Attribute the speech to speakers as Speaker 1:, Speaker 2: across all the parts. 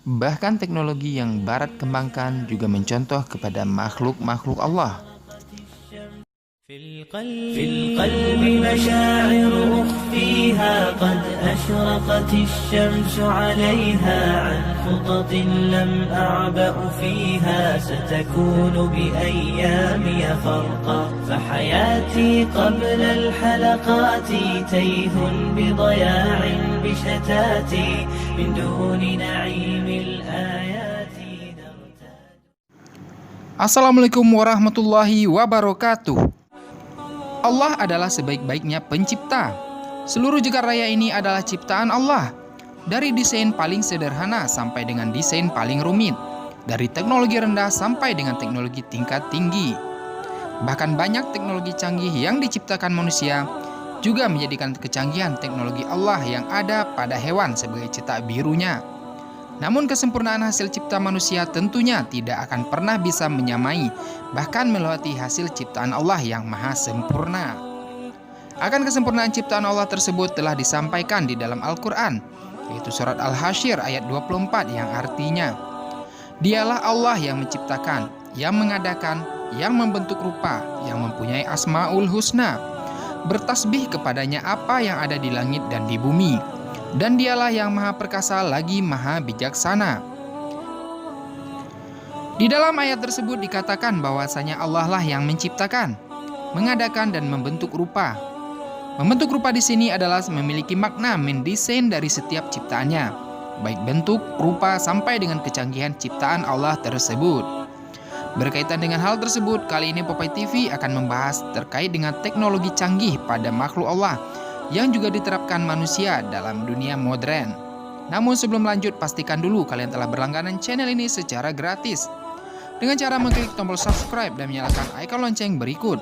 Speaker 1: Bahkan teknologi yang Barat kembangkan juga mencontoh kepada makhluk-makhluk Allah.
Speaker 2: في القلب مشاعر أخفيها قد أشرقت الشمس عليها عن خطط لم أعبأ فيها ستكون بأيامي فرقا فحياتي قبل الحلقات تيه بضياع بشتاتي من دون نعيم الآيات
Speaker 1: Assalamualaikum warahmatullahi wabarakatuh. Allah adalah sebaik-baiknya pencipta. Seluruh jagat raya ini adalah ciptaan Allah. Dari desain paling sederhana sampai dengan desain paling rumit. Dari teknologi rendah sampai dengan teknologi tingkat tinggi. Bahkan banyak teknologi canggih yang diciptakan manusia juga menjadikan kecanggihan teknologi Allah yang ada pada hewan sebagai cetak birunya. Namun kesempurnaan hasil cipta manusia tentunya tidak akan pernah bisa menyamai, bahkan melewati hasil ciptaan Allah yang maha sempurna. Akan kesempurnaan ciptaan Allah tersebut telah disampaikan di dalam Al-Quran, yaitu surat Al-Hasyr ayat 24 yang artinya, Dialah Allah yang menciptakan, yang mengadakan, yang membentuk rupa, yang mempunyai asmaul husna. Bertasbih kepadanya apa yang ada di langit dan di bumi. Dan dialah yang maha perkasa lagi maha bijaksana. Di dalam ayat tersebut dikatakan bahwasanya Allah lah yang menciptakan, mengadakan dan membentuk rupa. Membentuk rupa di sini adalah memiliki makna mendesain dari setiap ciptaannya, baik bentuk, rupa sampai dengan kecanggihan ciptaan Allah tersebut. Berkaitan dengan hal tersebut, kali ini Popeye TV akan membahas terkait dengan teknologi canggih pada makhluk Allah yang juga diterapkan manusia dalam dunia modern. Namun sebelum lanjut, pastikan dulu kalian telah berlangganan channel ini secara gratis dengan cara mengklik tombol subscribe dan menyalakan ikon lonceng berikut.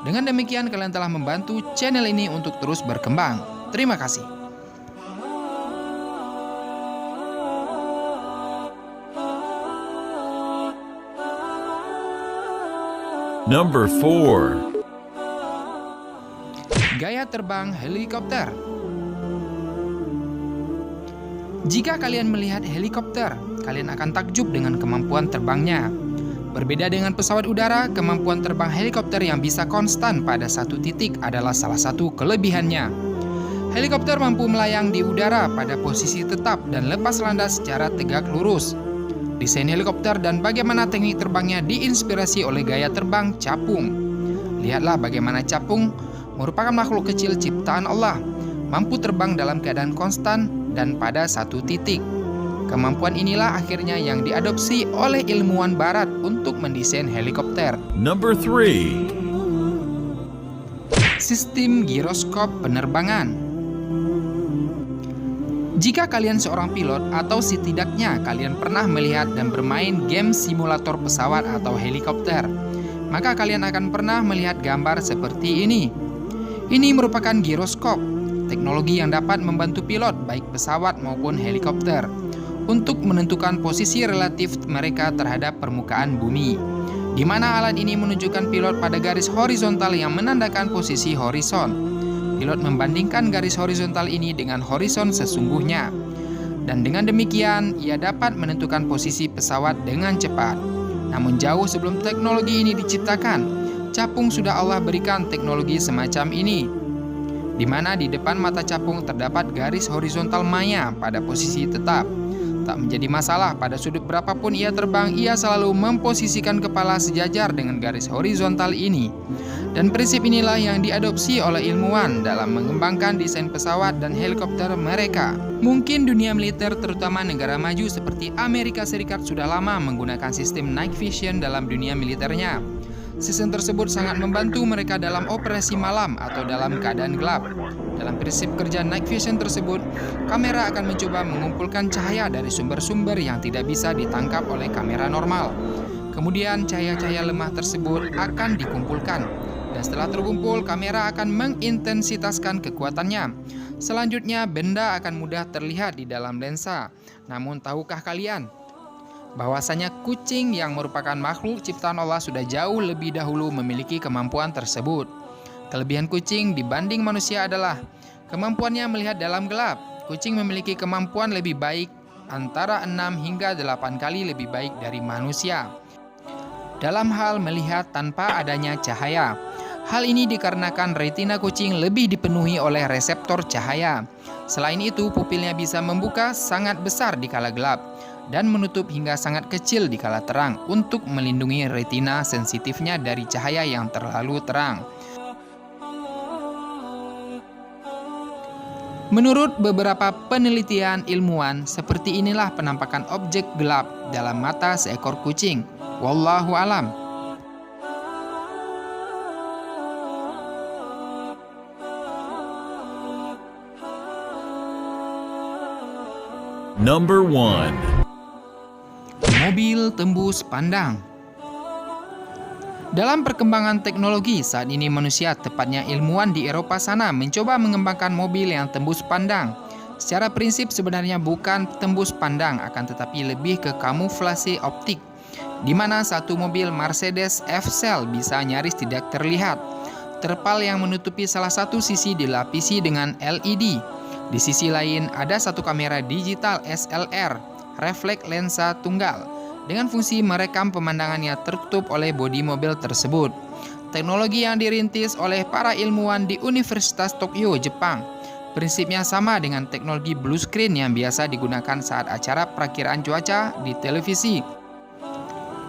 Speaker 1: Dengan demikian kalian telah membantu channel ini untuk terus berkembang. Terima kasih.
Speaker 3: Number 4.
Speaker 1: Gaya terbang helikopter. Jika kalian melihat helikopter, kalian akan takjub dengan kemampuan terbangnya. Berbeda dengan pesawat udara, kemampuan terbang helikopter yang bisa konstan pada satu titik adalah salah satu kelebihannya. Helikopter mampu melayang di udara pada posisi tetap dan lepas landas secara tegak lurus. Desain helikopter dan bagaimana teknik terbangnya diinspirasi oleh gaya terbang capung. Lihatlah bagaimana capung merupakan makhluk kecil ciptaan Allah, mampu terbang dalam keadaan konstan dan pada satu titik. Kemampuan inilah akhirnya yang diadopsi oleh ilmuwan barat untuk mendesain helikopter.
Speaker 3: Number 3.
Speaker 1: Sistem giroskop penerbangan. Jika kalian seorang pilot atau setidaknya kalian pernah melihat dan bermain game simulator pesawat atau helikopter, maka kalian akan pernah melihat gambar seperti ini. Ini merupakan giroskop, teknologi yang dapat membantu pilot baik pesawat maupun helikopter untuk menentukan posisi relatif mereka terhadap permukaan bumi, di mana alat ini menunjukkan pilot pada garis horizontal yang menandakan posisi horizon. Pilot membandingkan garis horizontal ini dengan horizon sesungguhnya, dan dengan demikian ia dapat menentukan posisi pesawat dengan cepat. Namun jauh sebelum teknologi ini diciptakan, capung sudah Allah berikan teknologi semacam ini, di mana di depan mata capung terdapat garis horizontal maya pada posisi tetap. Tak menjadi masalah pada sudut berapapun ia terbang, ia selalu memposisikan kepala sejajar dengan garis horizontal ini. Dan prinsip inilah yang diadopsi oleh ilmuwan dalam mengembangkan desain pesawat dan helikopter mereka. Mungkin dunia militer terutama negara maju seperti Amerika Serikat sudah lama menggunakan sistem night vision dalam dunia militernya. Sistem tersebut sangat membantu mereka dalam operasi malam atau dalam keadaan gelap. Dalam prinsip kerja night vision tersebut, kamera akan mencoba mengumpulkan cahaya dari sumber-sumber yang tidak bisa ditangkap oleh kamera normal. Kemudian cahaya-cahaya lemah tersebut akan dikumpulkan. Dan setelah terkumpul, kamera akan mengintensitaskan kekuatannya. Selanjutnya, benda akan mudah terlihat di dalam lensa. Namun tahukah kalian bahwasanya kucing yang merupakan makhluk ciptaan Allah sudah jauh lebih dahulu memiliki kemampuan tersebut? Kelebihan kucing dibanding manusia adalah kemampuannya melihat dalam gelap. Kucing memiliki kemampuan lebih baik antara 6 hingga 8 kali lebih baik dari manusia dalam hal melihat tanpa adanya cahaya. Hal ini dikarenakan retina kucing lebih dipenuhi oleh reseptor cahaya. Selain itu, pupilnya bisa membuka sangat besar di kala gelap dan menutup hingga sangat kecil di kala terang untuk melindungi retina sensitifnya dari cahaya yang terlalu terang. Menurut beberapa penelitian ilmuwan, seperti inilah penampakan objek gelap dalam mata seekor kucing. Wallahu alam.
Speaker 3: Number 1.
Speaker 1: Mobil tembus pandang. Dalam perkembangan teknologi saat ini, manusia, tepatnya ilmuwan di Eropa sana, mencoba mengembangkan mobil yang tembus pandang. Secara prinsip sebenarnya bukan tembus pandang, akan tetapi lebih ke kamuflase optik, di mana satu mobil Mercedes F-Cell bisa nyaris tidak terlihat. Terpal yang menutupi salah satu sisi dilapisi dengan LED. Di sisi lain ada satu kamera digital SLR, refleks lensa tunggal, dengan fungsi merekam pemandangan yang tertutup oleh bodi mobil tersebut. Teknologi yang dirintis oleh para ilmuwan di Universitas Tokyo, Jepang. Prinsipnya sama dengan teknologi blue screen yang biasa digunakan saat acara perakiraan cuaca di televisi.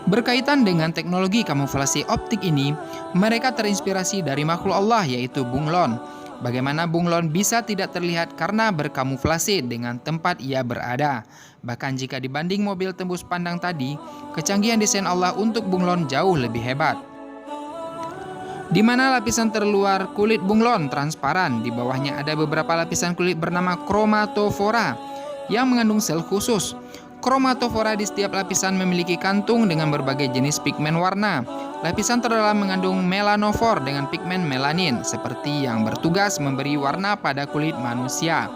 Speaker 1: Berkaitan dengan teknologi kamuflase optik ini, mereka terinspirasi dari makhluk Allah, yaitu bunglon. Bagaimana bunglon bisa tidak terlihat karena berkamuflase dengan tempat ia berada. Bahkan jika dibanding mobil tembus pandang tadi, kecanggihan desain Allah untuk bunglon jauh lebih hebat. Di mana lapisan terluar kulit bunglon transparan, di bawahnya ada beberapa lapisan kulit bernama kromatofora yang mengandung sel khusus. Kromatofora di setiap lapisan memiliki kantung dengan berbagai jenis pigmen warna. Lapisan terdalam mengandung melanofor dengan pigmen melanin, seperti yang bertugas memberi warna pada kulit manusia.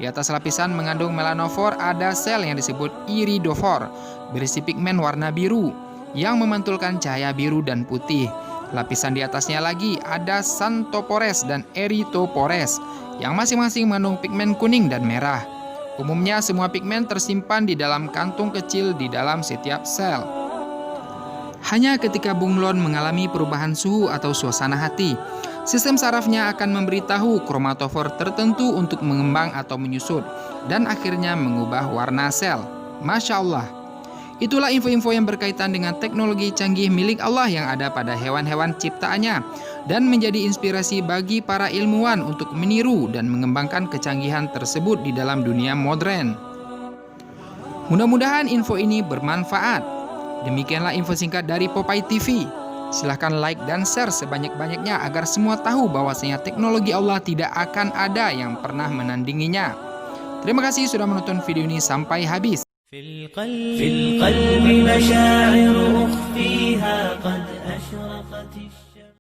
Speaker 1: Di atas lapisan mengandung melanofor ada sel yang disebut iridofor, berisi pigmen warna biru, yang memantulkan cahaya biru dan putih. Lapisan di atasnya lagi ada xanthopores dan erythropores, yang masing-masing mengandung pigmen kuning dan merah. Umumnya semua pigmen tersimpan di dalam kantung kecil di dalam setiap sel. Hanya ketika bunglon mengalami perubahan suhu atau suasana hati, sistem sarafnya akan memberitahu kromatofor tertentu untuk mengembang atau menyusut, dan akhirnya mengubah warna sel. Masya Allah. Itulah info-info yang berkaitan dengan teknologi canggih milik Allah yang ada pada hewan-hewan ciptaannya, dan menjadi inspirasi bagi para ilmuwan untuk meniru dan mengembangkan kecanggihan tersebut di dalam dunia modern. Mudah-mudahan info ini bermanfaat. Demikianlah info singkat dari Popeye TV. Silahkan like dan share sebanyak-banyaknya agar semua tahu bahwasanya teknologi Allah tidak akan ada yang pernah menandinginya. Terima kasih sudah menonton video ini sampai habis.
Speaker 2: في القلب مشاعر أخفيها قد أشرقت